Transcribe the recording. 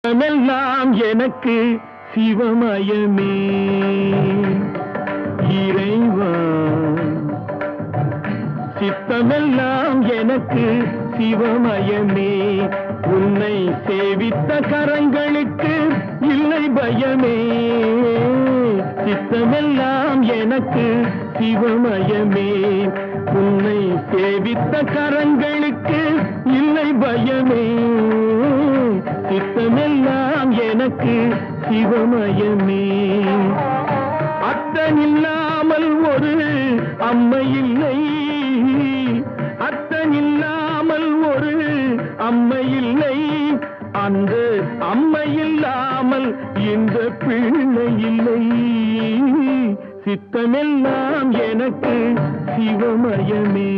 சித்தமெல்லாம் எனக்கு சிவமயமே இறைவா. சித்தமெல்லாம் எனக்கு சிவமயமே, உன்னை சேவித்த கரங்களுக்கு இல்லை பயமே. சித்தமெல்லாம் எனக்கு சிவமயமே, உன்னை சேவித்த கரங்களுக்கு இல்லை பயமே. சித்தமெல்லாம் எனக்கு சிவமயமே. அத்தனில்லாமல் ஒரு அம்மை இல்லை, அத்தனில்லாமல் ஒரு அம்மை இல்லை. அந்த அம்மை இல்லாமல் இந்த பிள்ளை இல்லை. சித்தமெல்லாம் எனக்கு சிவமயமே.